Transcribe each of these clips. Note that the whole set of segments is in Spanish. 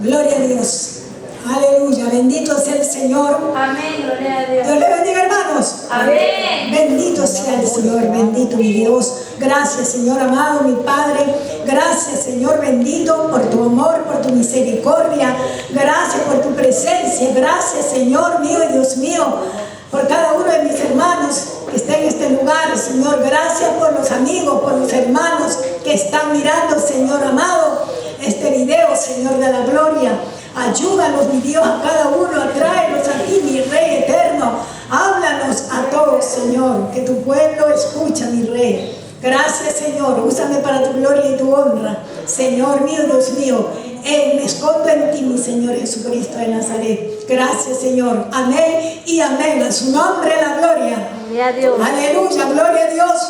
Gloria a Dios. Aleluya. Bendito sea el Señor. Amén. Gloria a Dios. Dios le bendiga, hermanos. Amén. Bendito sea el Señor. Bendito mi Dios. Gracias, Señor amado, mi Padre. Gracias, Señor bendito, por tu amor, por tu misericordia. Gracias por tu presencia. Gracias, Señor mío y Dios mío, por cada uno de mis hermanos que está en este lugar, Señor. Gracias por los amigos, por los hermanos que están mirando, Señor amado, este video, Señor de la gloria. Ayúdanos, mi Dios, a cada uno, atráenos a ti, mi Rey eterno. Háblanos a todos, Señor, que tu pueblo escucha, mi Rey. Gracias, Señor. Úsame para tu gloria y tu honra, Señor mío, Dios mío. Me escondo en ti, mi Señor Jesucristo de Nazaret. Gracias, Señor. Amén y amén. A su nombre la gloria. Gloria a Dios. Aleluya, gloria a Dios.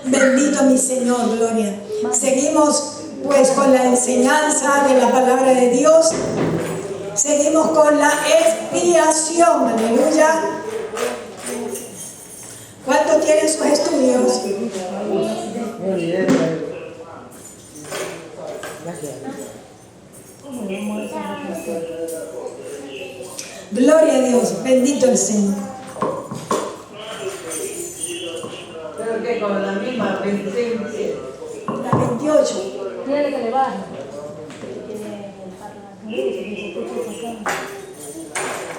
Bendito mi Señor, gloria. Seguimos pues con la enseñanza de la palabra de Dios. Seguimos con la expiación. Aleluya. ¿Cuánto tienen sus estudios? Gloria a Dios, bendito el Señor. Creo que con la misma 26, 27. La 28. Tiene que le baje.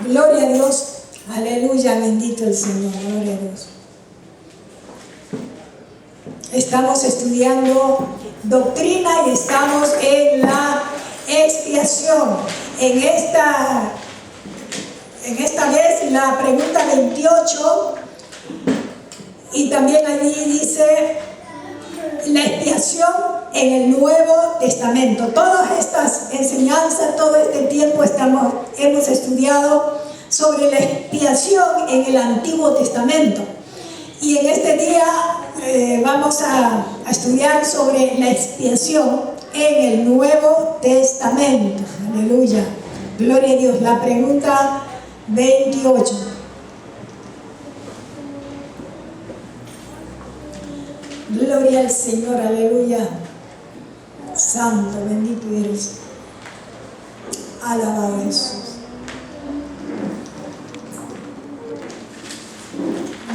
Gloria a Dios. Aleluya, bendito el Señor. Gloria a Dios. Estamos estudiando doctrina y estamos en la expiación. En esta vez la pregunta 28, y también allí dice la expiación en el Nuevo Testamento. Todas estas enseñanzas, todo este tiempo hemos estudiado sobre la expiación en el Antiguo Testamento. Y en este día vamos a estudiar sobre la expiación en el Nuevo Testamento. Aleluya. Gloria a Dios. La pregunta 28. Gloria al Señor. Aleluya. Santo, bendito eres. Alabado Jesús.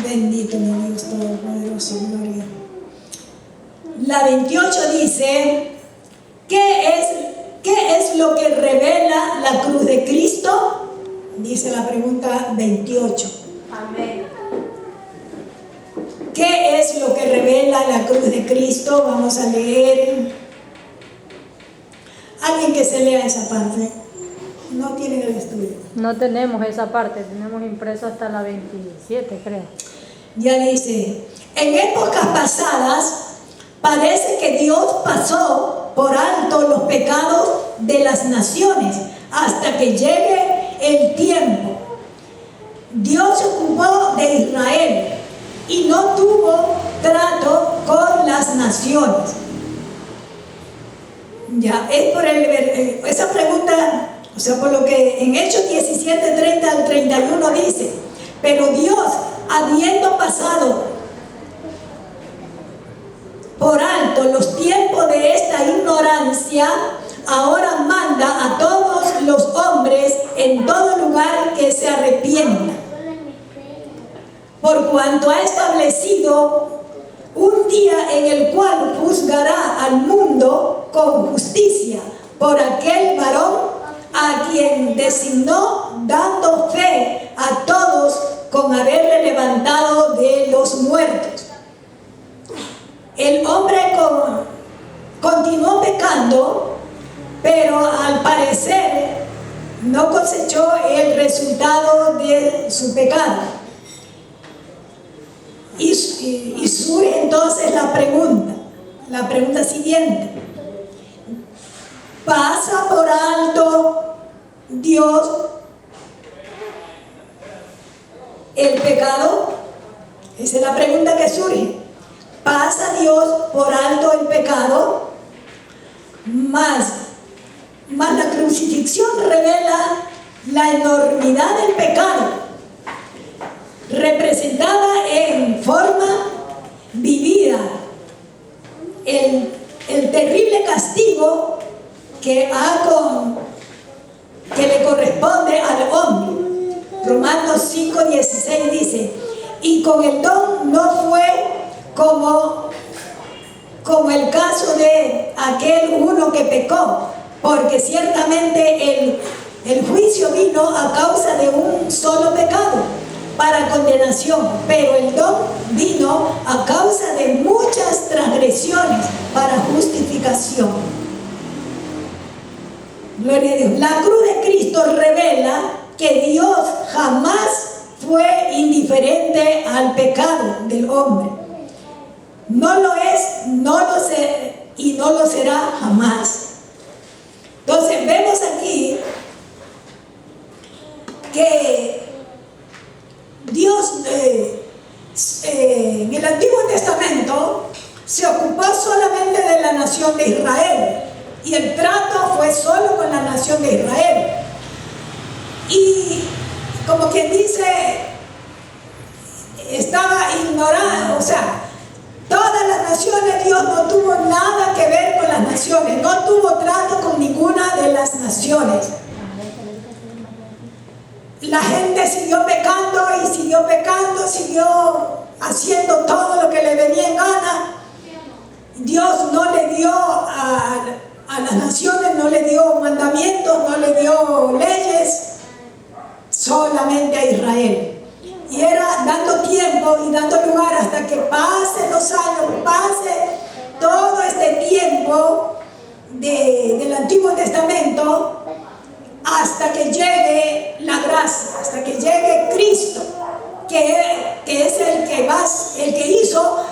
Bendito mi Dios Todopoderoso, gloria. La 28 dice, ¿qué es lo que revela la cruz de Cristo? Dice la pregunta 28. Amén. ¿Qué es lo que revela la cruz de Cristo? Vamos a leer. Alguien que se lea esa parte. No tienen el estudio. No tenemos esa parte, tenemos impreso hasta la 27, creo. Ya dice, en épocas pasadas parece que Dios pasó por alto los pecados de las naciones hasta que llegue el tiempo. Dios se ocupó de Israel y no tuvo trato con las naciones. Ya, es por esa pregunta, o sea, por lo que en Hechos 17, 30 al 31 dice, pero Dios, habiendo pasado por alto los tiempos de esta ignorancia, ahora manda a todos los hombres en todo lugar que se arrepientan, por cuanto ha establecido un día en el cual juzgará al mundo con justicia por aquel varón a quien designó, dando fe a todos con haberle levantado de los muertos. El hombre continuó pecando, pero al parecer no cosechó el resultado de su pecado. Y surge entonces la pregunta siguiente. ¿Pasa por alto Dios el pecado? Esa es la pregunta que surge. ¿Pasa Dios por alto el pecado? Más la crucifixión revela la enormidad del pecado, representada en forma vivida, el terrible castigo que ha Y con el don no fue como el caso de aquel uno que pecó, porque ciertamente el juicio vino a causa de un solo pecado, para condenación, pero el don vino a causa de muchas transgresiones, para justificación. Gloria a Dios. La cruz de Cristo revela que Dios jamás fue indiferente al pecado del hombre. No lo es, no lo sé y no lo será jamás. Entonces vemos aquí que Dios en el Antiguo Testamento se ocupó solamente de la nación de Israel, y el trato fue solo con la nación de Israel. Y como quien dice, estaba ignorado, o sea, todas las naciones, Dios no tuvo nada que ver con las naciones, no tuvo trato con ninguna de las naciones. La gente siguió pecando y siguió pecando, siguió haciendo todo lo que le venía en gana. Dios no le dio a las naciones, no le dio mandamientos, no le dio leyes, solamente a Israel. Y era dando tiempo y dando lugar hasta que pasen los años, pase todo este tiempo del Antiguo Testamento, hasta que llegue la gracia, hasta que llegue Cristo, que es el que hizo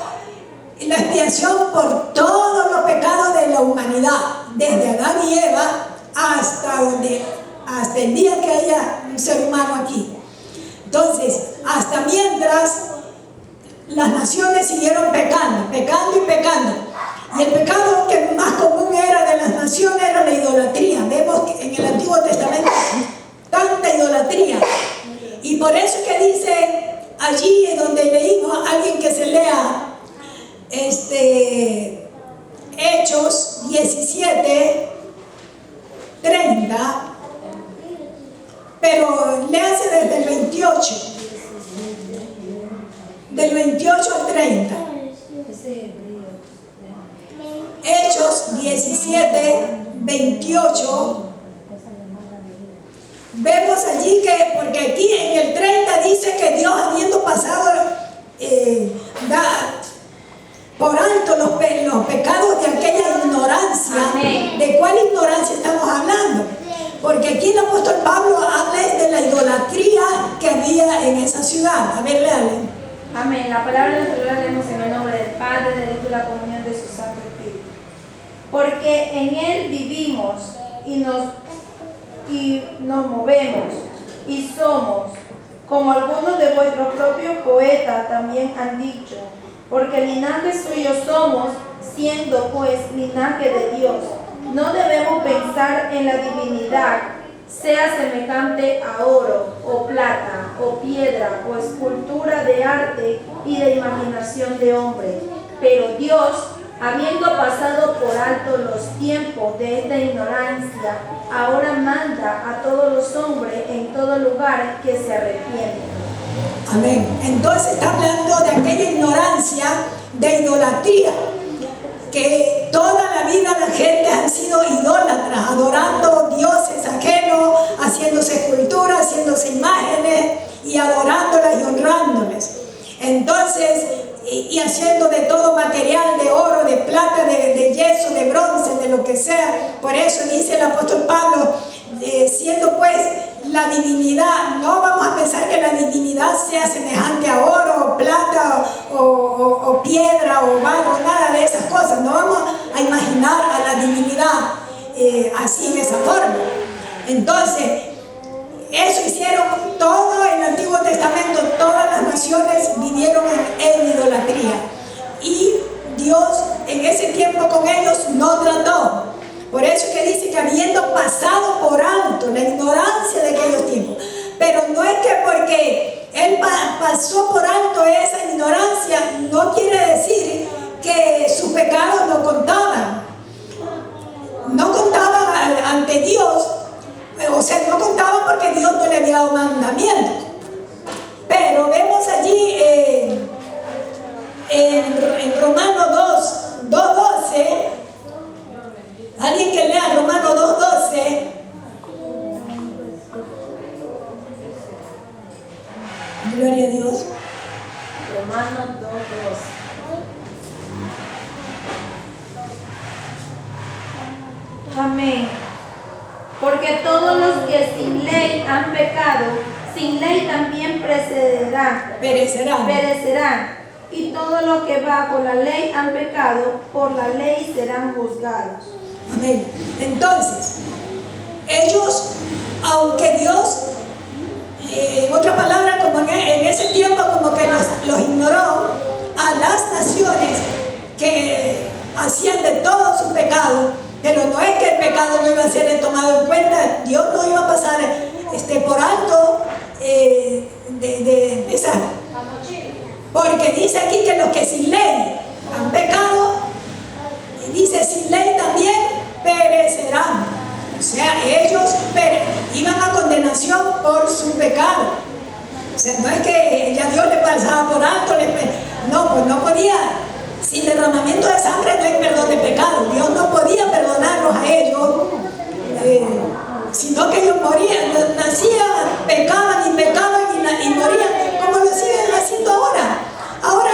la expiación por todos los pecados de la humanidad, desde Adán y Eva hasta el día que haya un ser humano aquí. Entonces, hasta mientras las naciones siguieron pecando y pecando. Y el pecado que más común era de las naciones era la idolatría. Vemos que en el Antiguo Testamento tanta idolatría. Y por eso que dice allí donde leímos, alguien que se lea Hechos 17, 30, pero léase desde el 28, del 28 al 30. Hechos 17, 28. Vemos allí que, porque aquí en el 30 dice que Dios, habiendo pasado por alto los pecados de aquella ignorancia. Amén. ¿De cuál ignorancia estamos hablando? Porque aquí el apóstol Pablo habla de la idolatría que había en esa ciudad. A ver, léale. Amén. La palabra de Dios la leemos en el nombre del Padre, del Hijo y la comunión de su Santo Espíritu. Porque en Él vivimos y nos movemos y somos, como algunos de vuestros propios poetas también han dicho, porque linaje suyo somos, siendo pues linaje de Dios. No debemos pensar en la divinidad, sea semejante a oro, o plata, o piedra, o escultura de arte y de imaginación de hombre. Pero Dios, habiendo pasado por alto los tiempos de esta ignorancia, ahora manda a todos los hombres en todo lugar que se arrepientan. Amén. Entonces está hablando de aquella ignorancia de idolatría, que toda la vida la gente ha sido idólatras, adorando dioses ajenos, haciéndose esculturas, haciéndose imágenes y adorándolas y honrándoles. Entonces, y haciendo de todo material, de oro, de plata, de yeso, de bronce, de lo que sea. Por eso dice el apóstol Pablo, siendo pues la divinidad, no vamos a pensar que la divinidad sea semejante a oro, o plata, o piedra, o barro, nada de esas cosas. No vamos a imaginar a la divinidad así, en esa forma. Entonces, eso hicieron todo el Antiguo Testamento, todas las naciones vivieron en idolatría. Y Dios en ese tiempo con ellos no trató. Por eso que dice que habiendo pasado por alto la ignorancia de aquellos tiempos. Pero no es que porque Él pasó por alto esa ignorancia, no quiere decir que sus pecados no contaban. No contaban ante Dios. O sea, no contaba porque Dios no le había dado mandamiento. Pero vemos allí Romanos 2:12. Amén. Porque todos los que sin ley han pecado, sin ley también perecerán. Y todos los que bajo la ley han pecado, por la ley serán juzgados. Amén. Entonces, ellos, aunque Dios, en otra palabra, como en ese tiempo como que los ignoró a las naciones que hacían de todo su pecado, pero no es que el pecado no iba a ser tomado en cuenta, Dios no iba a pasar por alto de esa. Porque dice aquí que los que sin ley han pecado, dice sin ley también perecerán. O sea, ellos iban a condenación por su pecado. O sea, no es que ya Dios le pasaba por alto, no, pues no podía. Sin derramamiento de sangre no hay perdón de pecado. Dios no podía perdonarlos a ellos, sino que ellos morían, nacían, pecaban y morían, como lo siguen haciendo ahora. Ahora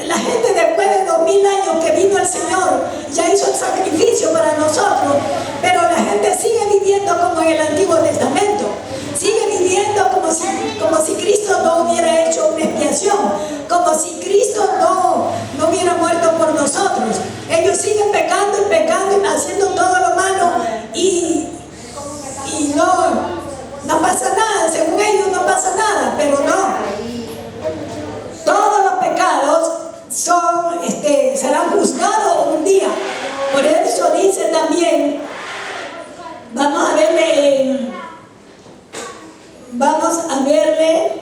la gente, después de 2000 años que vino el Señor, ya hizo el sacrificio para nosotros, pero la gente sigue viviendo como en el Antiguo Testamento. Sigue viviendo como si Cristo no hubiera hecho una expiación, como si Cristo no hubiera muerto por nosotros. Ellos siguen pecando y haciendo todo lo malo y no pasa nada. Según ellos no pasa nada, pero no. Todos los pecados serán juzgados un día. Por eso dice también, vamos a verle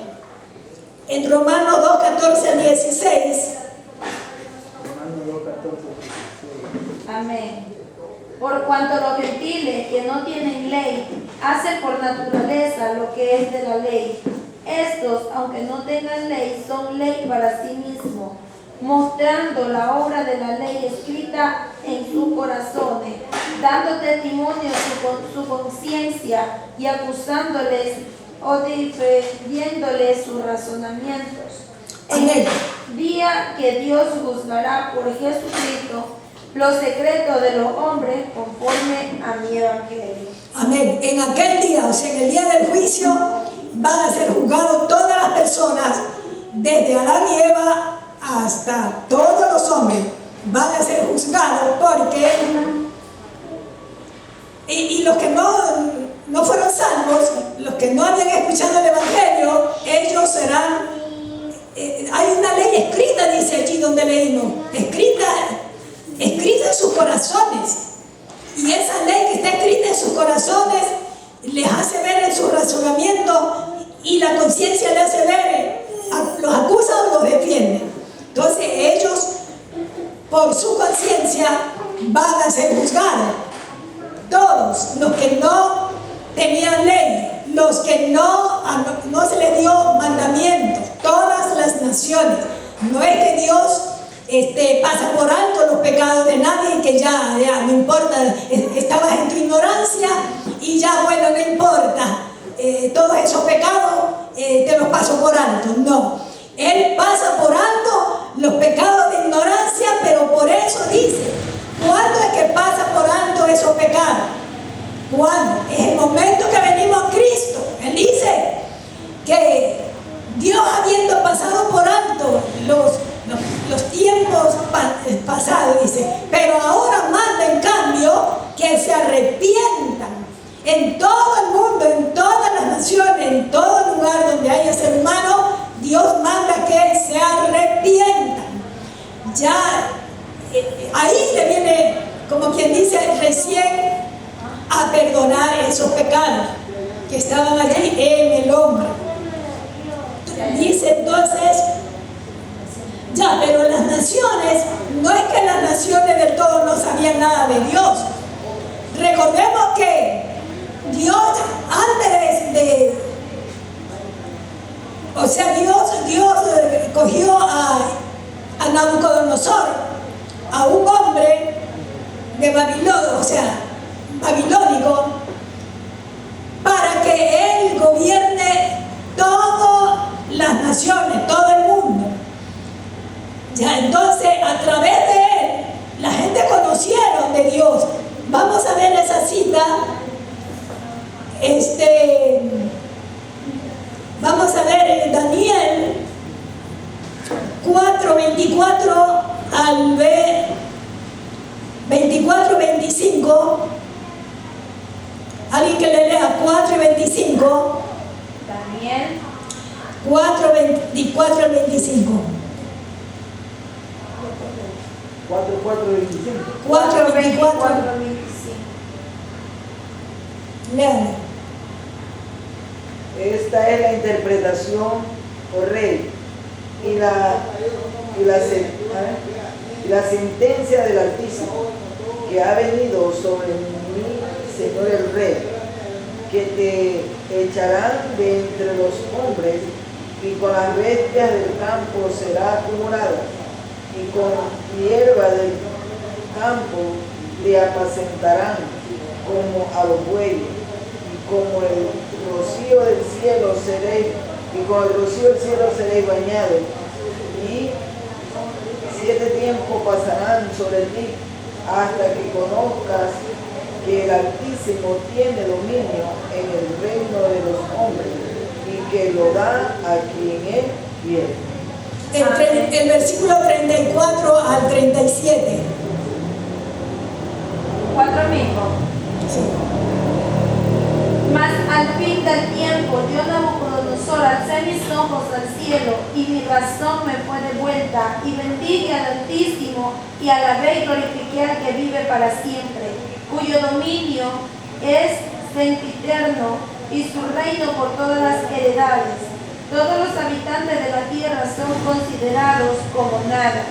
en Romanos 2:14-16. Amén. Por cuanto los gentiles que no tienen ley hacen por naturaleza lo que es de la ley, estos, aunque no tengan ley, son ley para sí mismos, mostrando la obra de la ley escrita en sus corazones, dando testimonio su conciencia y acusándoles o defendiéndoles sus razonamientos. En el día que Dios juzgará por Jesucristo los secretos de los hombres conforme a mi evangelio. Amén. En aquel día, o sea, en el día del juicio, van a ser juzgados todas las personas, desde Adán y Eva hasta todos los hombres, van a ser juzgados porque y los que no fueron salvos, los que no habían escuchado el evangelio, ellos serán, hay una ley escrita, dice allí donde leímos, escrita en sus corazones, y esa ley que está escrita en sus corazones les hace ver en su razonamiento y la conciencia le hace ver, los acusa o los defiende. Entonces ellos, por su conciencia, van a ser juzgados. Todos los que no tenían ley, los que no se les dio mandamientos, todas las naciones. No es que Dios pasa por alto los pecados de nadie, que ya no importa, estabas en tu ignorancia y ya, bueno, no importa, todos esos pecados te los paso por alto. No, Él pasa por alto los pecados de ignorancia, pero por eso dice, ¿cuándo es que pasa por alto esos pecados? ¿Cuándo? Es el momento que venimos a Cristo. Él dice que Dios, habiendo pasado por alto los tiempos pasados, dice, pero ahora manda en cambio que se arrepientan en todo el mundo, en todas las naciones, en todo lugar donde haya ser humano. Dios manda que se arrepientan. Ya ahí le viene, como quien dice, recién a perdonar esos pecados que estaban allí en el hombre. Dice entonces, ya, pero las naciones, no es que las naciones del todo no sabían nada de Dios. Recordemos que Dios, antes Dios cogió a Nabucodonosor, a un hombre de Babilonia, o sea, babilónico, para que él gobierne todas las naciones, todo el mundo. Ya, entonces, a través de él, la gente conocieron de Dios. Vamos a ver esa cita. Vamos a ver Daniel 4:24 al 24-25. Alguien que le lea 4:25. Daniel 4:24 al 25. 4:25. 4:24. 25. Léale. Esta es la interpretación, oh rey, y la sentencia del Altísimo que ha venido sobre mi Señor el Rey, que te echarán de entre los hombres, y con las bestias del campo será tu morada, y con hierba del campo te apacentarán como a los bueyes, y como el rocío del cielo seréis, y con el rocío del cielo seréis bañados, y 7 tiempos pasarán sobre ti, hasta que conozcas que el Altísimo tiene dominio en el reino de los hombres, y que lo da a quien él quiere. El versículo 34 al 37. 4 mismo. Sí. Mas al fin del tiempo, yo Nabucodonosor alcé mis ojos al cielo, y mi razón me fue devuelta, y bendije al Altísimo, y alabé y glorifiqué al que vive para siempre, cuyo dominio es sempiterno, y su reino por todas las heredades. Todos los habitantes de la tierra son considerados como nada,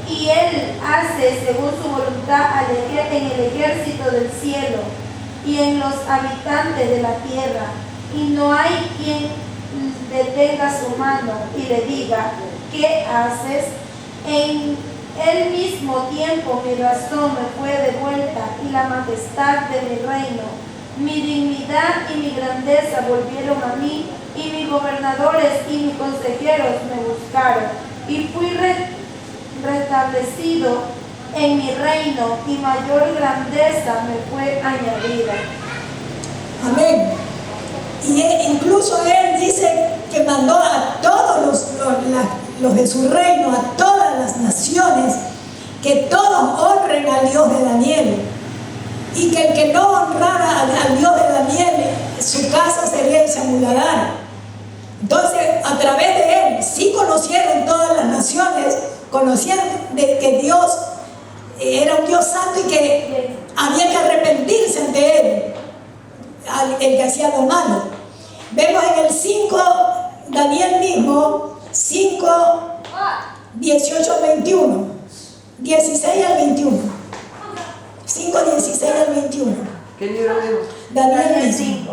y él hace según su voluntad en el ejército del cielo y en los habitantes de la tierra, y no hay quien detenga su mano y le diga, ¿qué haces? En el mismo tiempo mi razón me fue devuelta, y la majestad de mi reino, mi dignidad y mi grandeza volvieron a mí, y mis gobernadores y mis consejeros me buscaron, y fui restablecido en mi reino, y mayor grandeza me fue añadida. Amén. Y incluso él dice que mandó a todos los de su reino, a todas las naciones, que todos honren al Dios de Daniel. Y que el que no honrara al Dios de Daniel, su casa sería esa muladar. Entonces, a través de él, sí conocieron todas las naciones, conocieron de que Dios era un Dios santo y que había que arrepentirse ante él, el que hacía lo malo. Vemos en el 5, Daniel mismo, 5, 18 al 21, 16 al 21. 5, 16 al 21. ¿Qué libro vemos? Daniel 5.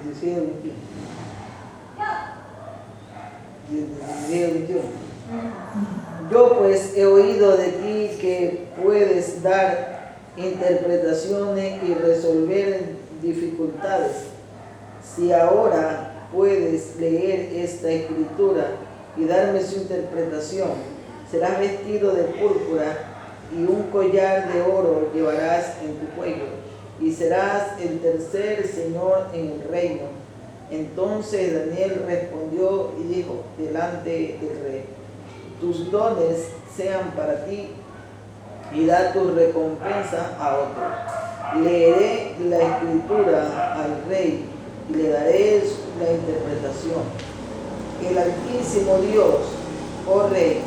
16 al 21. 16 al 21. Yo pues he oído de ti que puedes dar interpretaciones y resolver dificultades. Si ahora puedes leer esta escritura y darme su interpretación, serás vestido de púrpura y un collar de oro llevarás en tu cuello, y serás el tercer señor en el reino. Entonces Daniel respondió y dijo delante del rey, tus dones sean para ti, y da tu recompensa a otro. Leeré la escritura al rey y le daré la interpretación. El Altísimo Dios, oh rey,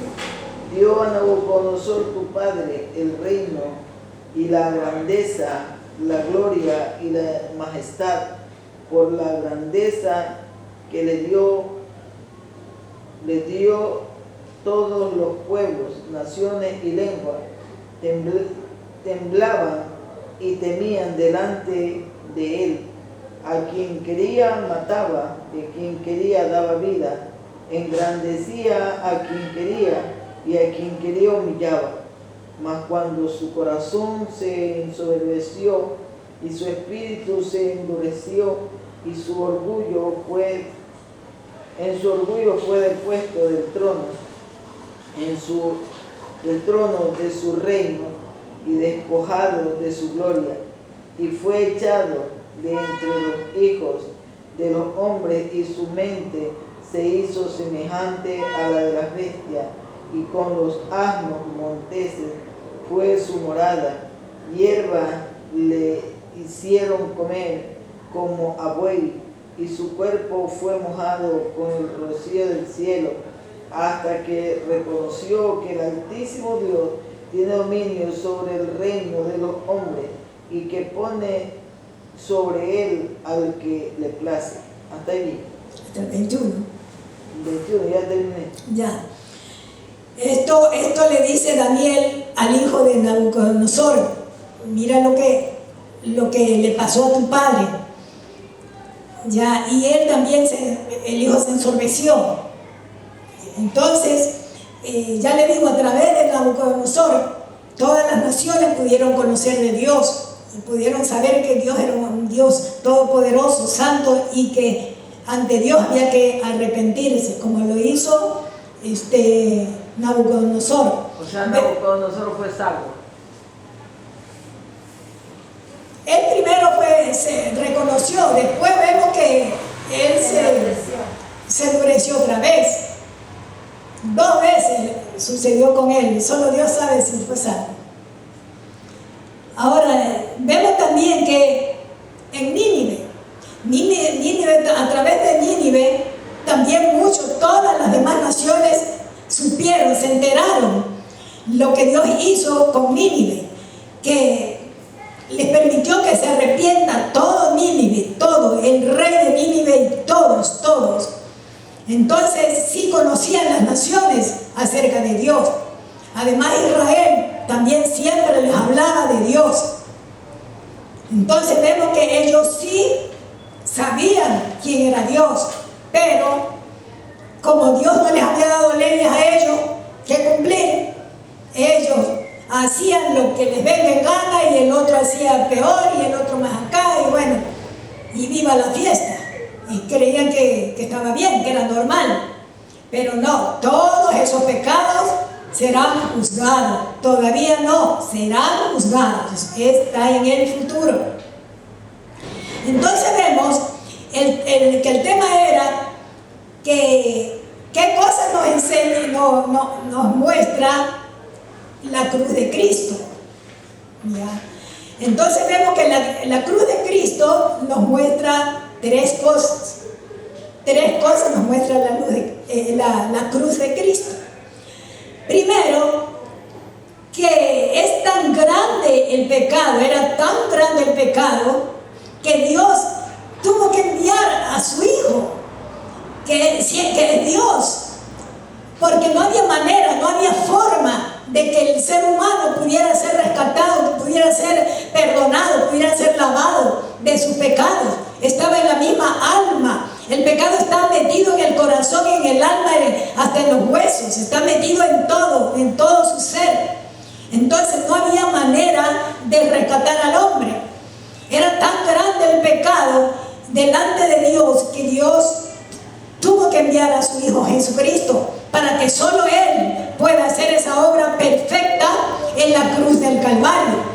dio a Nabucodonosor tu padre el reino y la grandeza, la gloria y la majestad, por la grandeza que le dio todos los pueblos, naciones y lenguas temblaban y temían delante de él. A quien quería mataba, y a quien quería daba vida, engrandecía a quien quería y a quien quería humillaba. Mas cuando su corazón se ensoberbeció y su espíritu se endureció y en su orgullo fue depuesto del trono, del trono de su reino y despojado de su gloria, y fue echado de entre los hijos de los hombres, y su mente se hizo semejante a la de las bestias, y con los asnos monteses fue su morada. Hierba le hicieron comer como a buey, y su cuerpo fue mojado con el rocío del cielo, hasta que reconoció que el Altísimo Dios tiene dominio sobre el reino de los hombres, y que pone sobre él al que le place. Hasta ahí. Hasta el 21. 21, ya terminé. Ya. Esto le dice Daniel al hijo de Nabucodonosor. Mira lo que le pasó a tu padre. Ya, y él también, el hijo se ensorbeció. Entonces, ya le digo, a través de Nabucodonosor, todas las naciones pudieron conocer de Dios y pudieron saber que Dios era un Dios todopoderoso, santo, y que ante Dios había que arrepentirse, como lo hizo Nabucodonosor. O sea, Nabucodonosor fue salvo. Él primero se reconoció, después vemos que él se endureció otra vez. 2 veces sucedió con él, solo Dios sabe si fue salvo. Ahora, vemos también que en Nínive, a través de Nínive, también todas las demás naciones supieron, se enteraron lo que Dios hizo con Nínive, que les permitió que se arrepienta todo Nínive, todo, el rey de Nínive y todos. Entonces sí conocían las naciones acerca de Dios. Además Israel también siempre les hablaba de Dios. Entonces vemos que ellos sí sabían quién era Dios, pero como Dios no les había dado leyes a ellos que cumplir, ellos hacían lo que les venga en gana, y el otro hacía peor y el otro más acá, y bueno, y viva la fiesta, y creían que estaba bien, que era normal. Pero no, todos esos pecados serán juzgados. Todavía no, serán juzgados. Está en el futuro. Entonces vemos que el tema era que qué cosas nos enseña, nos muestra la cruz de Cristo. ¿Ya? Entonces vemos que la cruz de Cristo nos muestra 3 cosas. 3 cosas nos muestra la cruz de Cristo. Primero, que es tan grande el pecado, era tan grande el pecado, que Dios tuvo que enviar a su Hijo, que es Dios, porque no había manera, no había forma de que el ser humano pudiera ser rescatado, pudiera ser perdonado, pudiera ser lavado de sus pecados. Estaba en la misma alma. El pecado está metido en el corazón, en el alma, hasta en los huesos. Está metido en todo su ser. Entonces no había manera de rescatar al hombre. Era tan grande el pecado delante de Dios, que Dios tuvo que enviar a su Hijo Jesucristo para que solo Él pueda hacer esa obra perfecta en la cruz del Calvario.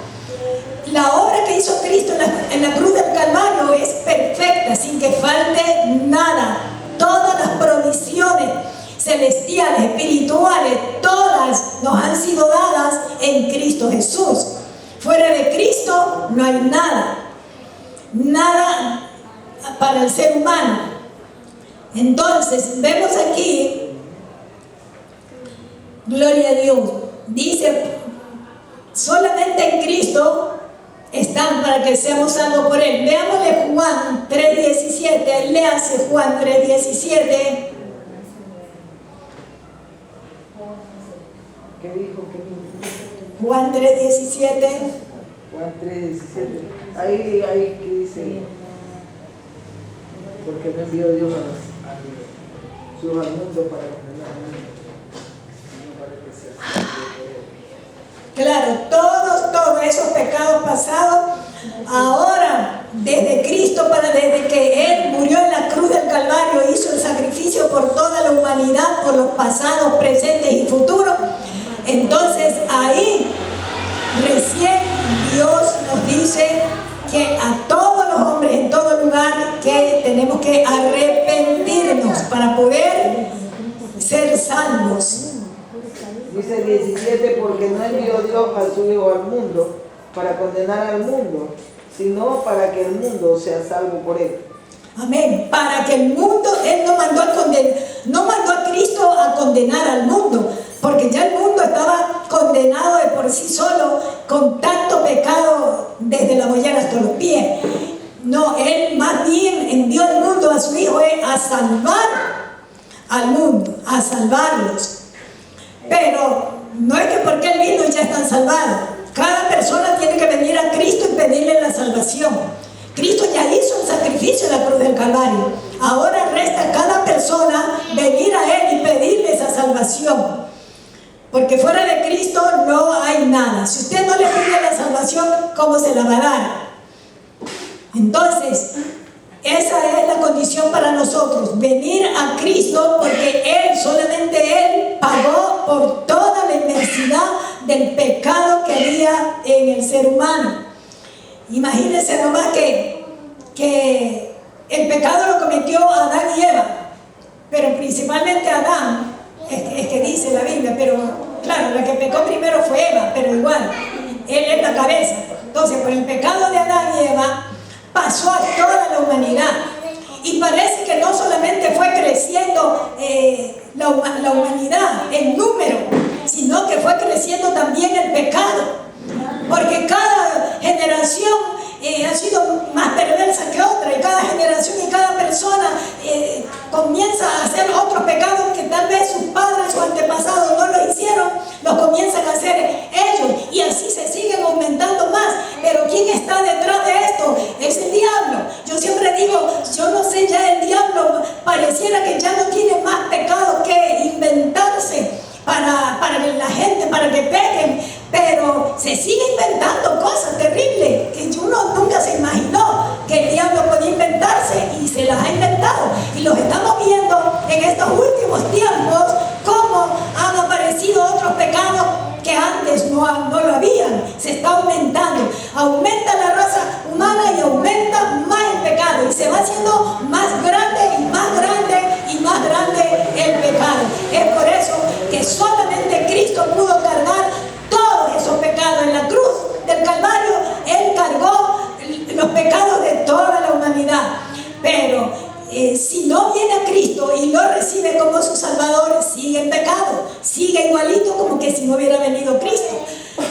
La obra que hizo Cristo en la cruz del Calvario es perfecta, sin que falte nada. Todas las provisiones celestiales, espirituales, todas nos han sido dadas en Cristo Jesús. Fuera de Cristo no hay nada para el ser humano. Entonces vemos aquí, gloria a Dios, dice, solamente en Cristo están para que seamos salvos por Él. Veámosle Juan 3:17, léase Juan 3:17. ¿Qué dijo? Juan 3:17. Juan 3:17. Ahí que dice, porque no envió Dios a sus al mundo para condenar al mundo, sino para que sea salvo por Él. Claro, todos esos pecados pasados, ahora desde Cristo, desde que Él murió en la cruz del Calvario, hizo el sacrificio por toda la humanidad, por los pasados, presentes y futuros, que arrepentirnos para poder ser salvos. Dice 17, porque no envió Dios a su Hijo al mundo para condenar al mundo, sino para que el mundo sea salvo por él. Amén. Para que el mundo, Él no mandó a Cristo a condenar al mundo, porque ya el mundo estaba condenado de por sí solo, con tanto pecado desde la mollera hasta los pies. No, Él más bien envió al mundo a su Hijo a salvar al mundo, a salvarlos. Pero no es que porque Él vino ya están salvados. Cada persona tiene que venir a Cristo y pedirle la salvación. Cristo ya hizo el sacrificio en la cruz del Calvario. Ahora resta a cada persona venir a Él y pedirle esa salvación. Porque fuera de Cristo no hay nada. Si usted no le pide la salvación, ¿cómo se la va a dar? Entonces, esa es la condición para nosotros. Venir a Cristo porque Él, solamente Él, pagó por toda la inmensidad del pecado que había en el ser humano. Imagínense nomás que el pecado lo cometió Adán y Eva, pero principalmente Adán, es que dice la Biblia, pero claro, la que pecó primero fue Eva, pero igual, él es la cabeza. Entonces, por el pecado de Adán y Eva, pasó a toda la humanidad. Y parece que no solamente fue creciendo la humanidad en número, sino que fue creciendo también el pecado. Porque cada generación ha sido más perversa que otra, y cada generación y cada persona comienza a hacer otros pecados que tal vez sus padres o antepasados no lo hicieron, los comienzan a hacer ellos, y así se siguen aumentando más. Pero ¿quién está detrás de esto? Es el diablo. Yo siempre digo, yo no sé, ya el diablo pareciera que ya no tiene más pecado que inventarse para la gente, para que peguen, pero se sigue inventando cosas terribles que uno nunca se imaginó que el diablo podía inventarse, y se las ha inventado, y los estamos viendo en estos últimos tiempos cómo han aparecido otros pecados que antes no lo habían. Se está aumentando, aumenta la raza humana y aumenta más el pecado, y se va haciendo más grande y más grande y más grande el pecado. Es por eso que solamente Cristo pudo cargar todos esos pecados en la cruz del Calvario. Él cargó los pecados de toda la humanidad. Pero si no viene a Cristo y lo recibe como su Salvador, sigue en pecado, sigue igualito como que si no hubiera venido Cristo.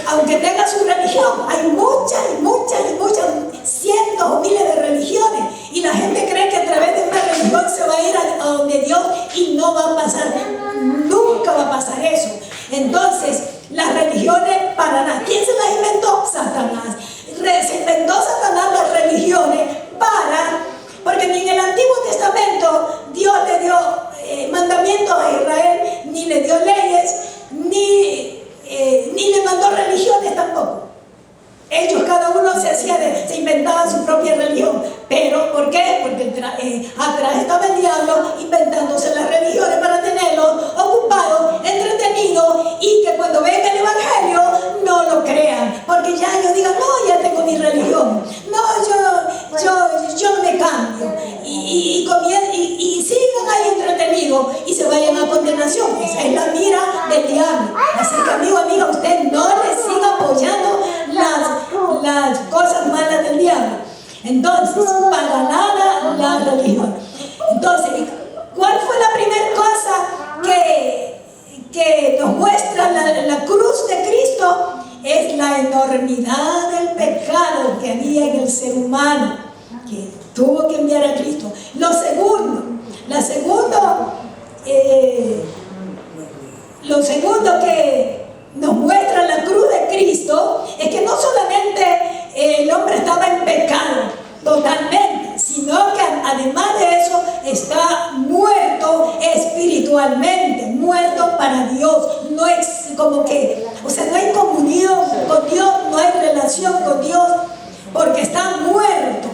Aunque tenga su religión, hay muchas, cientos o miles de religiones, y la gente cree que a través de una religión se va a ir a donde Dios, y no va a pasar, nunca va a pasar eso. Entonces, las religiones, para nada. ¿Quién se las inventó? Satanás. Se inventó Satanás las religiones porque ni en el Antiguo Testamento Dios le dio mandamientos a Israel, ni le dio leyes, ni le mandó religiones tampoco. Ellos cada uno se inventaba su propia religión. ¿Pero por qué? Porque atrás estaba el diablo inventándose las religiones para tenerlos ocupados, entretenidos, y que cuando venga el Evangelio no lo crean, porque ya ellos digan, no, ya tengo mi religión, no, yo no me cambio, y sigan ahí entretenidos y se vayan a condenación. Esa es la mira del diablo. Así que, amiga, usted no le siga apoyando las cosas malas del diablo. Entonces, para nada la religión. Entonces, ¿cuál fue la primera cosa que nos muestra la cruz de Cristo? Es la enormidad del pecado que había en el ser humano, que tuvo que enviar a Cristo. Lo segundo que nos muestra la cruz de Cristo es que no solamente el hombre estaba en pecado totalmente, sino que además de eso está muerto espiritualmente, muerto para Dios. No es como que, no hay comunión con Dios, no hay relación con Dios, porque está muerto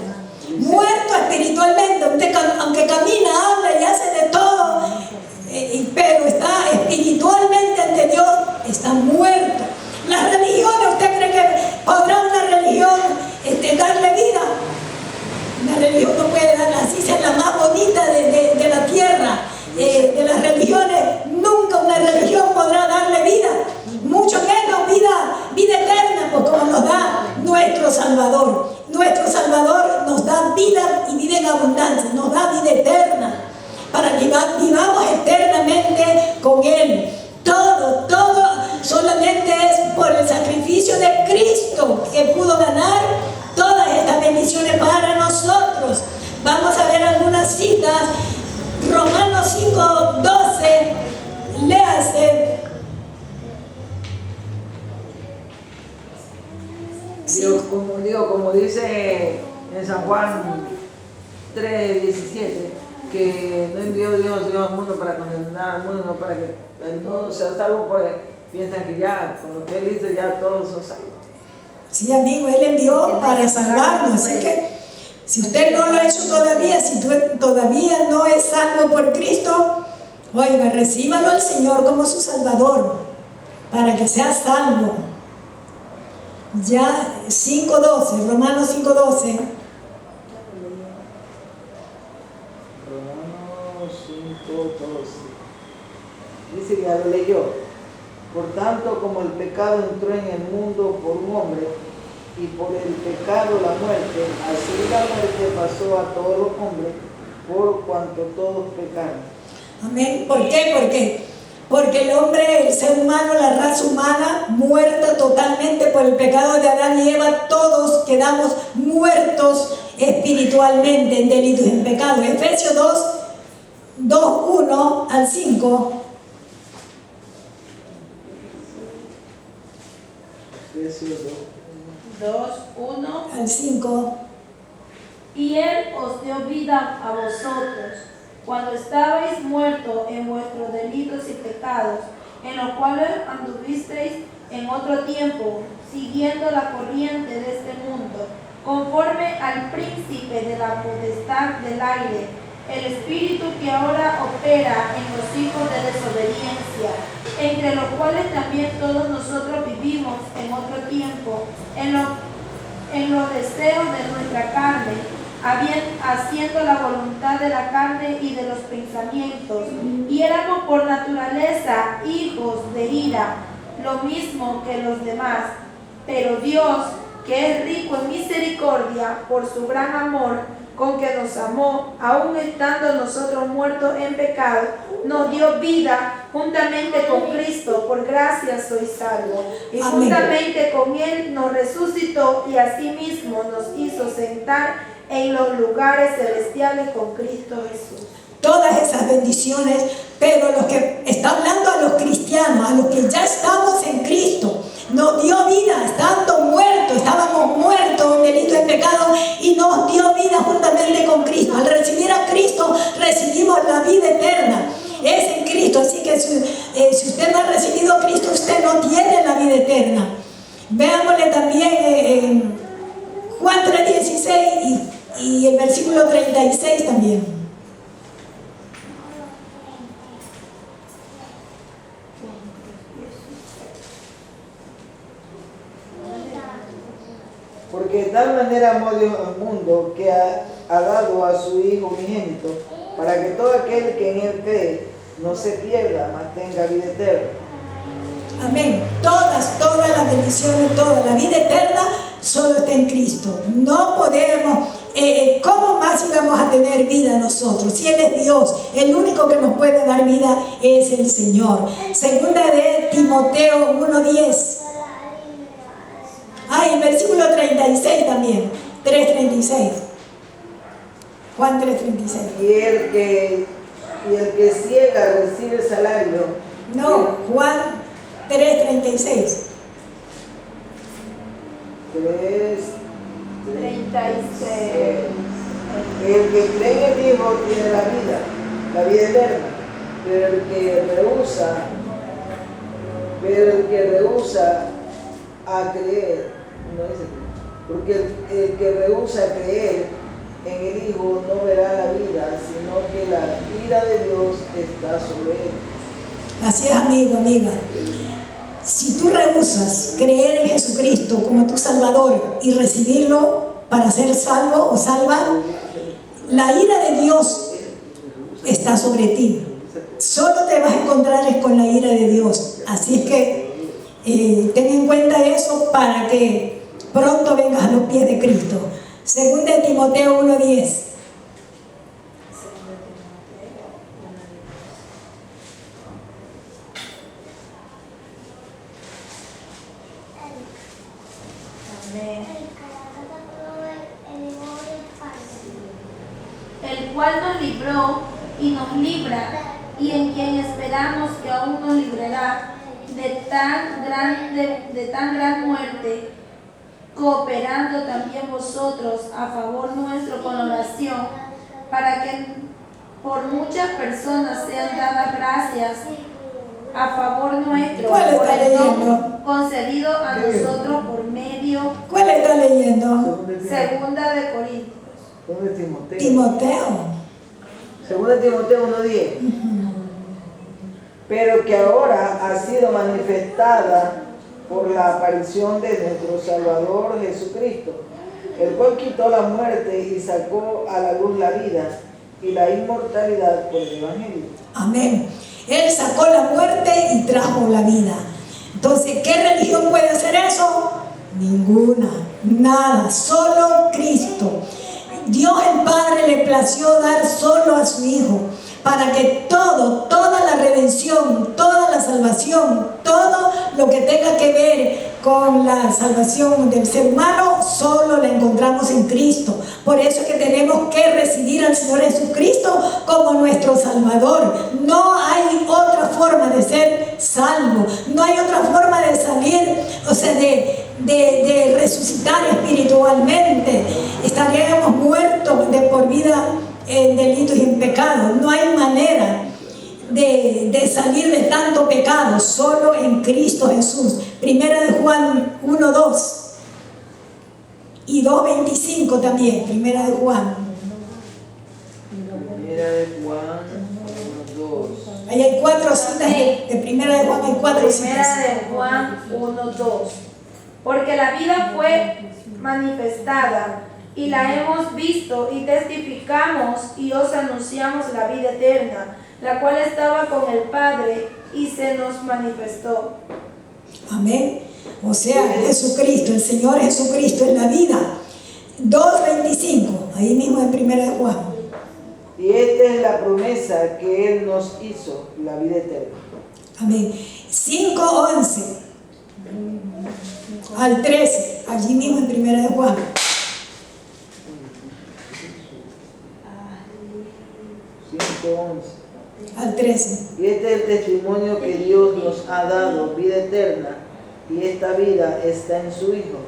espiritualmente, aunque camina, habla y hace de todo, pero está espiritualmente ante Dios, está muerto. Las religiones, ¿usted cree que podrá una religión darle vida? Una religión no puede darle, así sea la más bonita sacrificio de Cristo que pudo ganar todas estas bendiciones para nosotros. Vamos a ver algunas citas. Romanos 5:12, léase. Como dice en San Juan 3:17, que no envió Dios al mundo para condenar al mundo, no para que el mundo sea salvo, porque piensan que ya, con lo que Él hizo, ya todos son salvos. Sí, amigo, Él envió para salvarnos. Así que si usted no lo ha hecho todavía, si tú todavía no es salvo por Cristo, oiga, recíbalo al Señor como su Salvador, para que sea salvo. Ya 5:12, Romanos 5:12. Romanos 5:12. Dice, ya lo leyó. Por tanto, como el pecado entró en el mundo por un hombre, y por el pecado la muerte, así la muerte pasó a todos los hombres, por cuanto todos pecaron. Amén. ¿Por qué? Porque el hombre, el ser humano, la raza humana, muerta totalmente por el pecado de Adán y Eva, todos quedamos muertos espiritualmente en delitos y en pecados. Efesios 2:1 al 5. Efesios 2:1. Al 5. Y Él os dio vida a vosotros, cuando estabais muertos en vuestros delitos y pecados, en los cuales anduvisteis en otro tiempo, siguiendo la corriente de este mundo, conforme al príncipe de la potestad del aire, el espíritu que ahora opera en los hijos de desobediencia, entre los cuales también todos nosotros vivimos en otro tiempo, en los deseos de nuestra carne, haciendo la voluntad de la carne y de los pensamientos, y éramos por naturaleza hijos de ira, lo mismo que los demás. Pero Dios, que es rico en misericordia, por su gran amor con que nos amó, aun estando nosotros muertos en pecado, nos dio vida juntamente con Cristo. Por gracia sois salvos. Y Amén. juntamente con Él nos resucitó y asimismo nos hizo sentar en los lugares celestiales con Cristo Jesús. Todas esas bendiciones, pero lo que está hablando a los cristianos, a los que ya estamos en Cristo, nos dio vida estando muertos, estábamos muertos en delitos y pecado, y nos dio vida juntamente con Cristo. Al recibir a Cristo, recibimos la vida eterna. Es en Cristo, así que si usted no ha recibido a Cristo, usted no tiene la vida eterna. Veámosle también en Juan 3:16 y el versículo 36 también. Porque de tal manera amó Dios al mundo, que ha dado a su Hijo unigénito, para que todo aquel que en Él cree no se pierda, mas tenga vida eterna. Amén. Todas las bendiciones, toda la vida eterna solo está en Cristo. No podemos, ¿cómo más íbamos a tener vida nosotros? Si Él es Dios, el único que nos puede dar vida es el Señor. Segunda de Timoteo 1:10. El versículo 36 también, 3:36. Juan 3:36. Y el que ciega recibe el salario. No, Juan 3:36. 36. El que cree en el Hijo tiene la vida eterna, pero el que rehúsa a creer, no dice creer, porque el que rehúsa creer en el Hijo no verá la vida, sino que la ira de Dios está sobre él. Así es, amigo, amiga. Si tú rehusas creer en Jesucristo como tu Salvador y recibirlo para ser salvo o salva, la ira de Dios está sobre ti. Solo te vas a encontrar con la ira de Dios. Así es que ten en cuenta eso para que pronto vengas a los pies de Cristo. Segunda de Timoteo 1:10. libró y nos libra, y en quien esperamos que aún nos librará de tan gran muerte, cooperando también vosotros a favor nuestro con oración, para que por muchas personas sean dadas gracias a favor nuestro ¿Cuál por está el don leyendo? concedido a nosotros por medio. ¿Cuál está leyendo? Segunda de Corintios. ¿Dónde es Timoteo? Timoteo. Segunda Timoteo 1:10. Pero que ahora ha sido manifestada por la aparición de nuestro Salvador Jesucristo, el cual quitó la muerte y sacó a la luz la vida y la inmortalidad por el Evangelio. Amén. Él sacó la muerte y trajo la vida. Entonces, ¿qué religión puede hacer eso? Ninguna, nada, solo Cristo. Dios el Padre le plació dar solo a su Hijo, para que toda la redención, toda la salvación, todo lo que tenga que ver con la salvación del ser humano, solo la encontramos en Cristo. Por eso es que tenemos que recibir al Señor Jesucristo como nuestro Salvador. No hay otra forma de ser salvo, no hay otra forma de salir, o sea, de resucitar espiritualmente. Estaríamos muertos de por vida en delitos y en pecados. No hay manera de salir de tanto pecado, solo en Cristo Jesús. Primera de Juan 1:2 y 2:25 también. Primera de Juan. Primera de Juan 1:2. Ahí hay 4 citas de Primera de Juan, hay 4 citas. Primera de Juan 1:2. Porque la vida fue manifestada y la hemos visto y testificamos y os anunciamos la vida eterna, la cual estaba con el Padre y se nos manifestó. Amén. O sea, Jesucristo, el Señor Jesucristo es la vida. 2:25, ahí mismo en Primera de Juan. Y esta es la promesa que Él nos hizo, la vida eterna. Amén. 5:11 al 13, allí mismo en Primera de Juan. 5:11. Al 13. Y este es el testimonio que Dios nos ha dado, vida eterna, y esta vida está en su Hijo.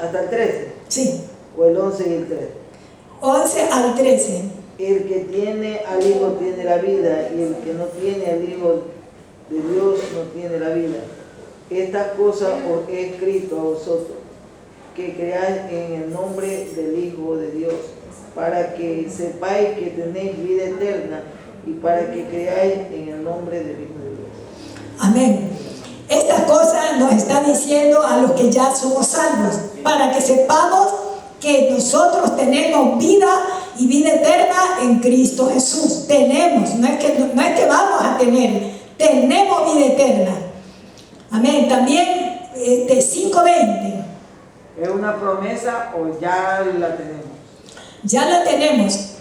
Hasta el 13, Sí, o el 11 y el 13. 11 al 13. El que tiene al Hijo tiene la vida, y el que no tiene al Hijo de Dios no tiene la vida. Esta cosa os he escrito a vosotros, que creáis en el nombre del Hijo de Dios, para que sepáis que tenéis vida eterna, y para que creáis en el nombre del Hijo de Dios. Amén. Esta cosa nos está diciendo a los que ya somos salvos, para que sepamos que nosotros tenemos vida y vida eterna en Cristo Jesús. Tenemos, no es que vamos a tener, tenemos vida eterna. Amén. También de 5:20. ¿Es una promesa o ya la tenemos? Ya la tenemos.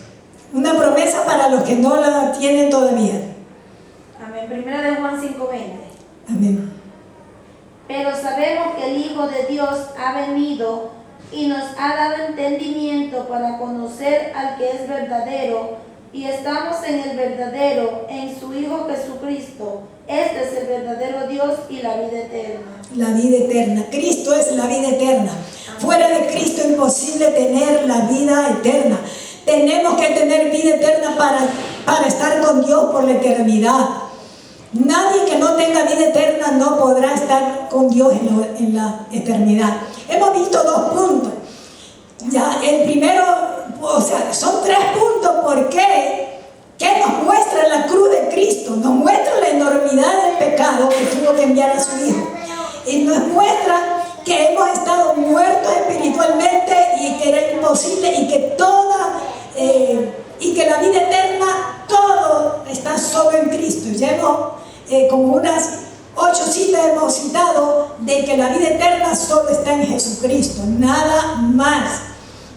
Una promesa para los que no la tienen todavía. Amén. Primera de Juan 5:20. Amén. Pero sabemos que el Hijo de Dios ha venido y nos ha dado entendimiento para conocer al que es verdadero, y estamos en el verdadero, en su Hijo Jesucristo. Este es el verdadero Dios y la vida eterna. La vida eterna. Cristo es la vida eterna. Fuera de Cristo es imposible tener la vida eterna. Tenemos que tener vida eterna para estar con Dios por la eternidad. Nadie que no tenga vida eterna no podrá estar con Dios en la eternidad. Hemos visto 2 puntos. Ya, el primero, o sea, son 3 puntos. ¿Por qué? ¿Qué nos muestra la cruz de Cristo? Nos muestra la enormidad del pecado que tuvo que enviar a su Hijo. Y nos muestra que hemos estado muertos espiritualmente y que era imposible y que y que la vida eterna, todo está solo en Cristo. Ya hemos, como unas 8 citas hemos citado de que la vida eterna solo está en Jesucristo, nada más.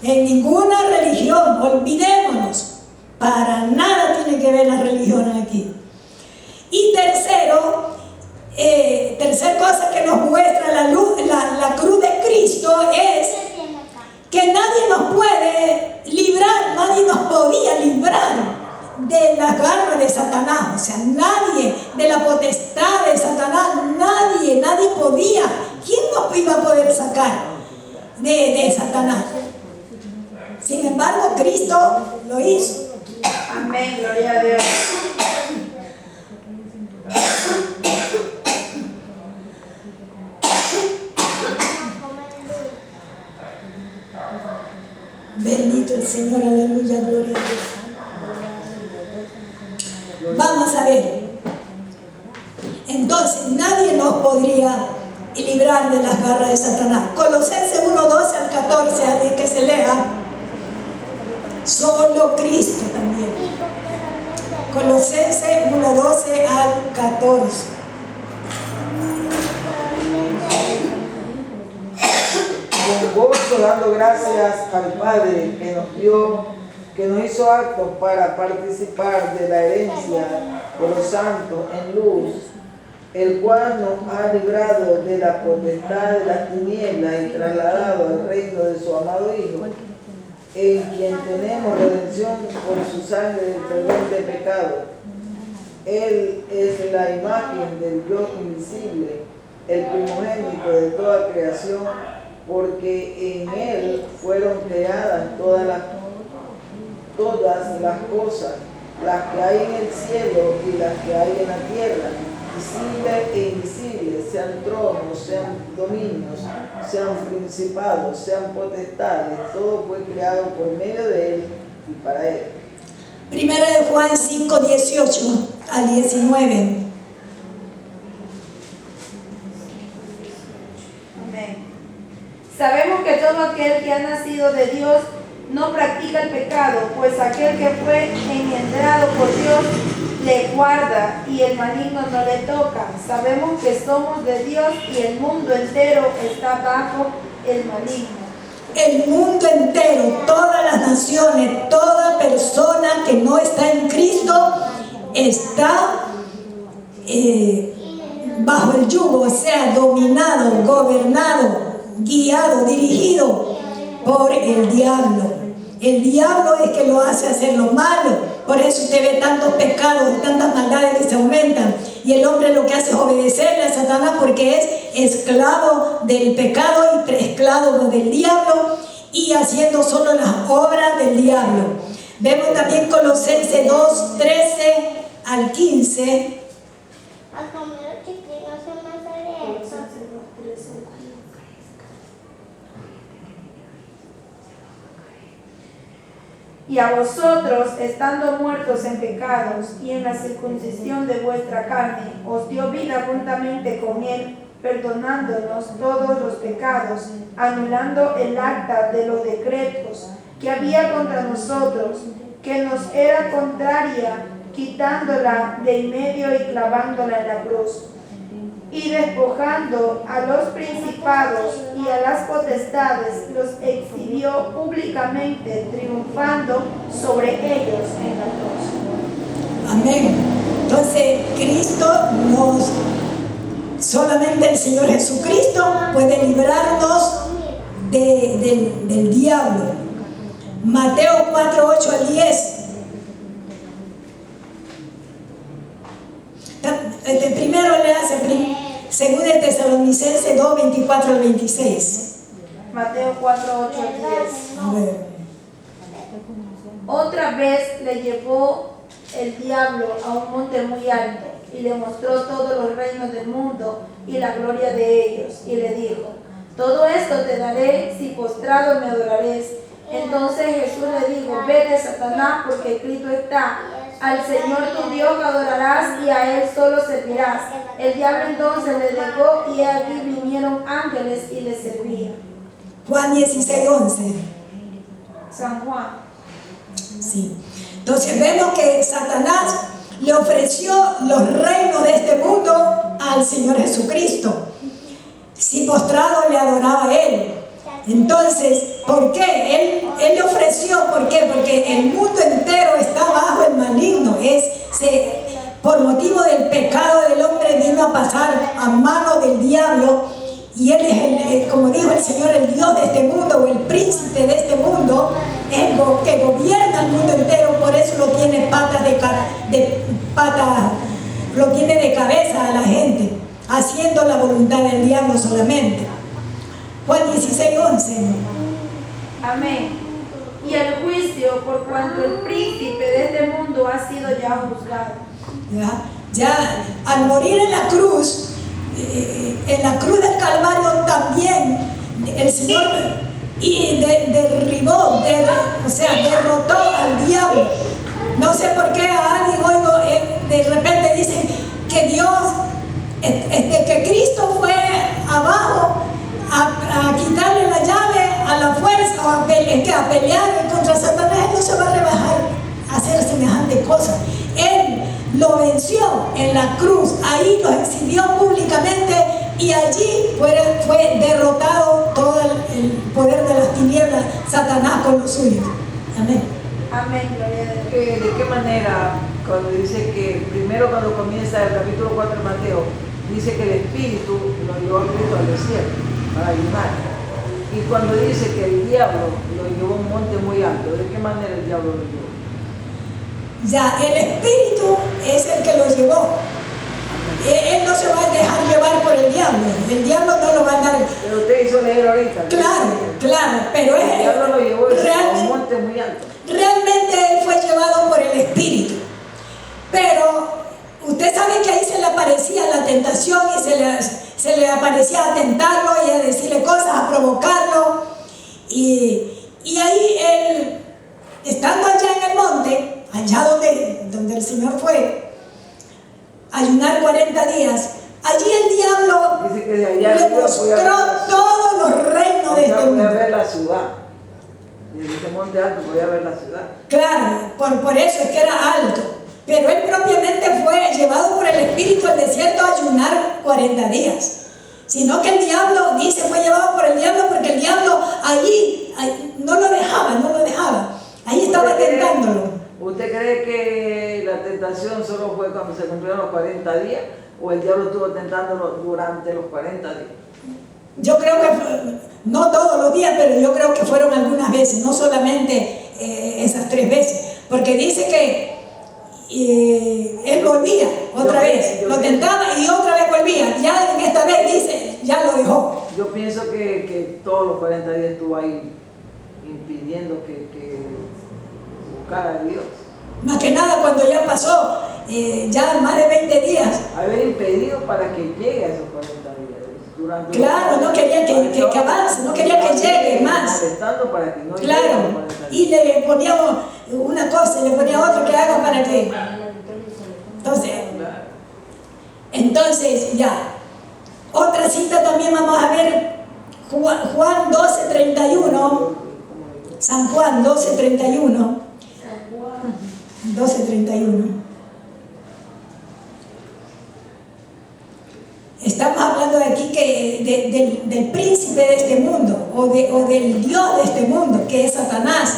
En ninguna religión, olvidémonos, para nada tiene que ver la religión aquí. Y tercer cosa que nos muestra la cruz de Cristo es que nadie nos puede librar, nadie nos podía librar de las garras de Satanás. O sea, nadie, de la potestad de Satanás, nadie podía. ¿Quién nos iba a poder sacar de Satanás? Sin embargo, Cristo lo hizo. Amén, gloria a Dios. Bendito el Señor, aleluya, gloria a Dios. Vamos a ver. Entonces, nadie nos podría librar de las garras de Satanás. Colosenses 1:12 al 14, de que se lea. Solo Cristo también. Colosenses 1:12 al 14. Con gozo dando gracias al Padre que nos hizo aptos para participar de la herencia de los santos en luz, el cual nos ha librado de la potestad de las tinieblas y trasladado al reino de su amado Hijo, en quien tenemos redención por su sangre del perdón de pecado. Él es la imagen del Dios invisible, el primogénito de toda creación, porque en Él fueron creadas todas las cosas, las que hay en el cielo y las que hay en la tierra, visibles e invisibles, sean tronos, sean dominios, sean principados, sean potestades. Todo fue creado por medio de Él y para Él. Primera de Juan 5:18 al 19. Amén. Sabemos que todo aquel que ha nacido de Dios no practica el pecado, pues aquel que fue engendrado por Dios le guarda y el maligno no le toca. Sabemos que somos de Dios y el mundo entero está bajo el maligno. El mundo entero, todas las naciones, toda persona que no está en Cristo está bajo el yugo, o sea, dominado, gobernado, guiado, dirigido por el diablo. El diablo es que lo hace hacer lo malo. Por eso usted ve tantos pecados y tantas maldades que se aumentan. Y el hombre lo que hace es obedecerle a Satanás porque es esclavo del pecado y esclavo del diablo y haciendo solo las obras del diablo. Vemos también Colosenses 2:13 al 15. Y a vosotros, estando muertos en pecados y en la circuncisión de vuestra carne, os dio vida juntamente con Él, perdonándonos todos los pecados, anulando el acta de los decretos que había contra nosotros, que nos era contraria, quitándola de en medio y clavándola en la cruz. Y despojando a los principados y a las potestades, los exhibió públicamente, triunfando sobre ellos en la cruz. Amén. Entonces, solamente el Señor Jesucristo puede librarnos del diablo. Mateo 4:8 al 10. Primero le hace 2 Tesalonicenses 2:24 al 26. Mateo 4:8 al 10. A ver. Otra vez le llevó el diablo a un monte muy alto y le mostró todos los reinos del mundo y la gloria de ellos, y le dijo: todo esto te daré si postrado me adorares. Entonces Jesús le dijo: vete, Satanás, porque escrito está: al Señor tu Dios adorarás y a Él solo servirás. El diablo entonces le dejó y aquí vinieron ángeles y le servían. Juan 16:11. San Juan. Sí. Entonces vemos que Satanás le ofreció los reinos de este mundo al Señor Jesucristo. Si postrado le adoraba a Él. Entonces, ¿por qué? Él le ofreció, ¿por qué? Porque el mundo entero está bajo el maligno. Por motivo del pecado del hombre vino a pasar a mano del diablo. Y él es, como dijo el Señor, el Dios de este mundo o el príncipe de este mundo. que gobierna el mundo entero, por eso lo tiene lo tiene de cabeza a la gente, haciendo la voluntad del diablo solamente. Juan 16:11. Amén. Y el juicio, por cuanto el príncipe de este mundo ha sido ya juzgado. Ya al morir en la cruz del Calvario también el Señor derribó, derrotó al diablo. No sé por qué a alguien oigo de repente dicen que Dios, que Cristo fue abajo a quitarle la llave a la fuerza o a pelear contra Satanás. Él no se va a rebajar a hacer semejante cosa. Él lo venció en la cruz, ahí lo exhibió públicamente y allí fue derrotado todo el poder de las tinieblas, Satanás con los suyos. Amén. Amén, gloria a Dios. ¿De qué manera, cuando dice que primero cuando comienza el capítulo 4 de Mateo, dice que el Espíritu lo llevó a Cristo al desierto para ayunar? Y cuando dice que el diablo lo llevó a un monte muy alto, ¿de qué manera el diablo lo llevó? Ya, el Espíritu es el que lo llevó. Él no se va a dejar llevar por el diablo no lo va a dar. Pero usted hizo leer ahorita. Claro, pero el diablo lo llevó a un monte muy alto. Realmente él fue llevado por el Espíritu. Pero usted sabe que ahí se le aparecía la tentación y se le aparecía a tentarlo y a decirle cosas, a provocarlo. Y ahí él, estando allá en el monte, allá donde el Señor fue a ayunar 40 días, allí el diablo dice que de allá le mostró todos los reinos de este mundo. Podía ver la ciudad. Desde ese monte alto podía ver la ciudad. Claro, por eso es que era alto. Pero él propiamente fue llevado por el Espíritu al desierto a ayunar 40 días. Sino que el diablo, fue llevado por el diablo porque el diablo allí no lo dejaba. Ahí estaba tentándolo. ¿Usted cree que la tentación solo fue cuando se cumplieron los 40 días o el diablo estuvo tentándolo durante los 40 días? Yo creo que, no todos los días, pero yo creo que fueron algunas veces, no solamente esas 3 veces. Porque dice que él volvía otra vez, lo tentaba y otra vez volvía. Ya en esta vez dice, ya lo dejó. Yo pienso que todos los 40 días estuvo ahí impidiendo que buscara a Dios. Más que nada cuando ya pasó ya más de 20 días. Haber impedido para que llegue a esos 40 días. Claro, no quería que avance, no quería que llegue más. Para que no claro, y le ponía una cosa y le ponía otra que haga para que... Entonces ya, otra cita también vamos a ver, Juan 12:31, San Juan 12:31. Estamos hablando de aquí que del príncipe de este mundo o del Dios de este mundo, que es Satanás.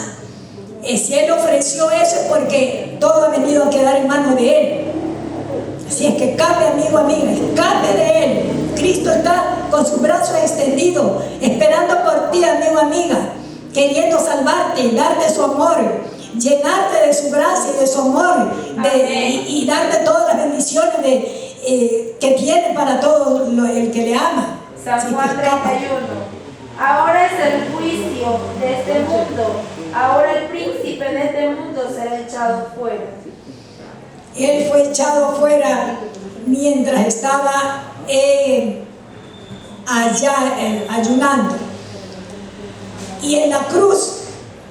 Si él ofreció eso es porque todo ha venido a quedar en manos de él. Así es que escape, amigo, amiga, escape de él. Cristo está con sus brazos extendidos, esperando por ti, amigo, amiga, queriendo salvarte, darte su amor, llenarte de su gracia y de su amor y darte todas las bendiciones que tiene para todo el que le ama. San Juan 31. Ahora es el juicio de este mundo. Ahora el príncipe de este mundo será echado fuera. Él fue echado fuera mientras estaba allá ayunando. Y en la cruz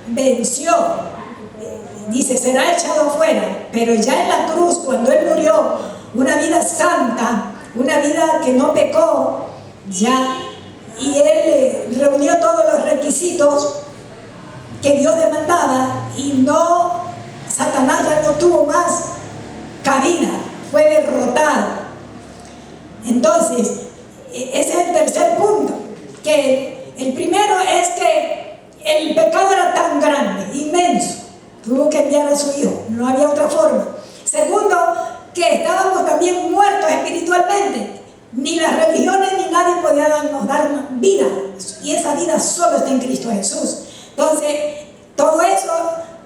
venció. Dice, será echado fuera. Pero ya en la cruz, cuando él murió, una vida santa, una vida que no pecó, ya, y él reunió todos los requisitos que Dios demandaba y Satanás ya no tuvo más cabida, fue derrotado. Entonces, ese es el tercer punto, que el primero es que el pecado era tan grande, inmenso, tuvo que enviar a su hijo, no había otra forma. Segundo, que estábamos también muertos espiritualmente. Ni las religiones ni nadie podía dar vida. Y esa vida solo está en Cristo Jesús. Entonces, Todo eso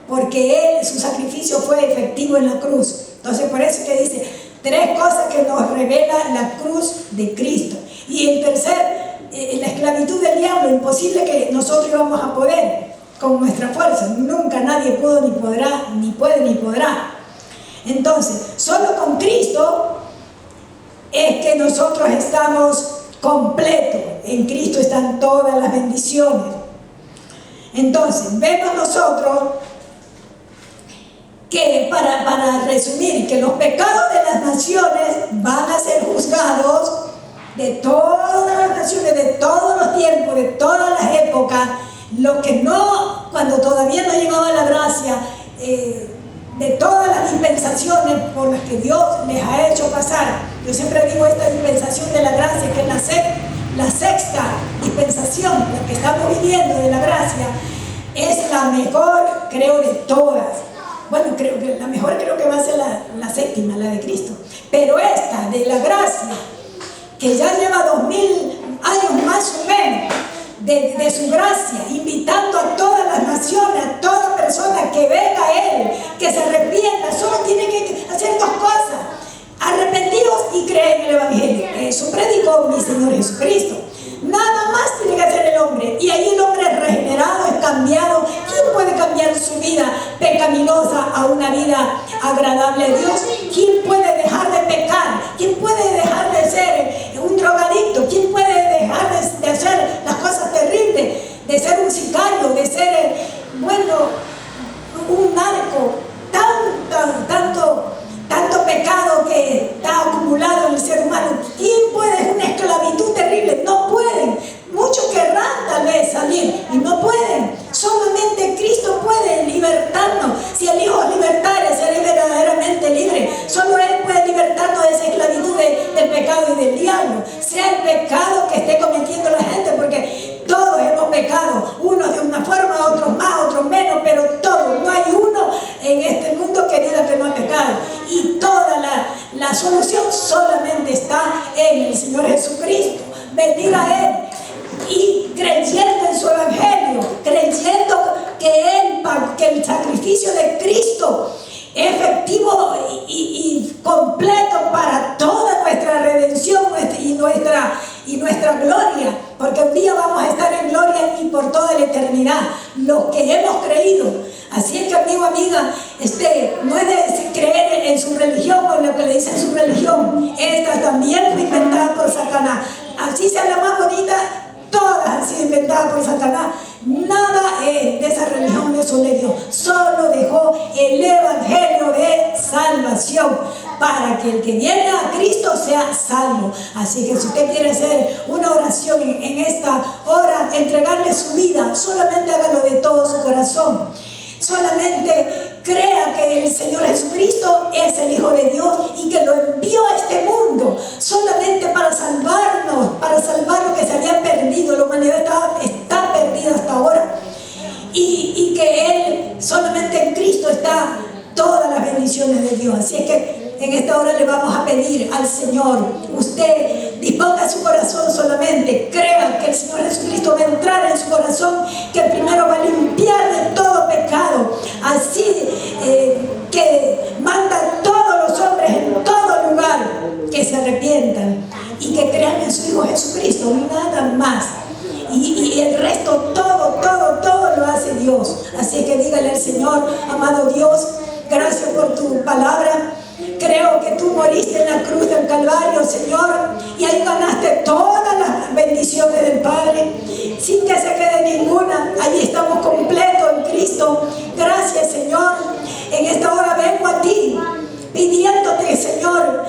porque su sacrificio fue efectivo en la cruz. Entonces por eso que dice 3 cosas que nos revela la cruz de Cristo. Y el tercer, la esclavitud del diablo, imposible que nosotros íbamos a poder con nuestra fuerza. Nunca nadie pudo ni podrá, ni puede ni podrá. Entonces, solo con Cristo es que nosotros estamos completos. En Cristo están todas las bendiciones. Entonces, vemos nosotros que, para resumir, que los pecados de las naciones van a ser juzgados de todas las naciones, de todos los tiempos, de todas las épocas. Lo que no, cuando todavía no llegaba la gracia, de todas las dispensaciones por las que Dios les ha hecho pasar. Yo siempre digo esta dispensación de la gracia, que es la sexta dispensación, la que estamos viviendo de la gracia, es la mejor, creo, de todas. Bueno, creo que la mejor creo que va a ser la séptima, la de Cristo. Pero esta de la gracia, que ya lleva 2000 años más o menos de su gracia, invitando a todas las naciones, a toda persona que venga a Él, que se arrepienta, solo tiene que hacer 2 cosas: arrepentidos y creer en el Evangelio. Eso predicó mi Señor Jesucristo. Nada más tiene que hacer el hombre, y ahí el hombre es regenerado, es cambiado. ¿Quién puede cambiar su vida pecaminosa a una vida agradable a Dios? ¿Quién puede dejar de pecar? ¿Quién puede dejar de ser un drogadicto? ¿Quién puede dejar de hacer las cosas terribles? De ser un sicario, de ser, un narco. Tanto pecado que está acumulado en el ser humano. ¿Quién puede? Es una esclavitud terrible. No pueden. Muchos querrán tal vez salir y no pueden. Solamente Cristo puede libertarnos. Si el Hijo libertare, seré verdaderamente libre. Solo Él puede libertarnos de esa esclavitud del pecado y del diablo. Sea el pecado que esté cometiendo la gente, porque todos hemos pecado. Unos de una forma, otros más, otros menos, pero todos. No hay uno en este mundo que diga que no ha pecado. Y toda la solución solamente está en el Señor Jesucristo. Bendiga a Él. Y creyendo en su Evangelio, creyendo que el sacrificio de Cristo es efectivo y completo para toda nuestra redención y nuestra gloria, porque un día vamos a estar en gloria y por toda la eternidad, los que hemos creído. Así es que, amigo, amiga, no es de creer en su religión o en lo que le dicen su religión. Esta también fue inventada por Satanás. Así sea la más bonita, todas han sido inventadas por Satanás. Nada de esa religión de su Dios. Solo dejó el Evangelio de salvación para que el que viene a Cristo sea salvo. Así que si usted quiere hacer una oración en esta hora, entregarle su vida, solamente hágalo de todo su corazón. Solamente crea que el Señor Jesucristo es el Hijo de Dios y que lo envió a este mundo solamente para salvarnos, para salvar lo que se había perdido. La humanidad está perdida hasta ahora. Y que Él, solamente en Cristo está todas las bendiciones de Dios. Así es que en esta hora le vamos a pedir al Señor, usted disponga su corazón solamente, crea que el Señor Jesucristo va a entrar en su corazón, que primero va a limpiar de todo pecado, así que manda a todos los hombres en todo lugar que se arrepientan y que crean en su Hijo Jesucristo, nada más. Y el resto, todo lo hace Dios. Así que dígale al Señor: amado Dios, gracias por tu palabra. Creo que tú moriste en la cruz del Calvario, Señor, y ahí ganaste todas las bendiciones del Padre, sin que se quede ninguna. Allí estamos completos en Cristo. Gracias, Señor. En esta hora vengo a ti, pidiéndote, Señor,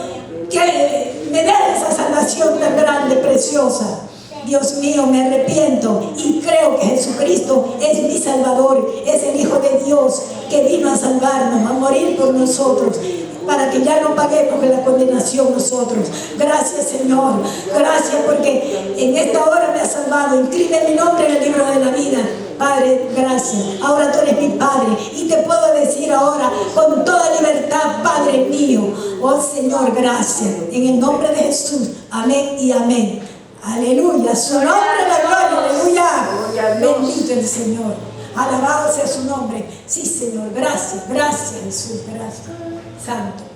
que me des esa salvación tan grande, preciosa. Dios mío, me arrepiento y creo que Jesucristo es mi Salvador, es el Hijo de Dios que vino a salvarnos, a morir por nosotros, para que ya no paguemos la condenación nosotros. Gracias, Señor. Gracias porque en esta hora me has salvado. Inscribe mi nombre en el libro de la vida. Padre, gracias. Ahora tú eres mi Padre y te puedo decir ahora con toda libertad: Padre mío. Oh Señor, gracias. En el nombre de Jesús. Amén y amén. Aleluya. Su nombre es la gloria. Aleluya. Bendito el Señor. Alabado sea su nombre. Sí, Señor. Gracias, gracias, Jesús. Gracias. Santo.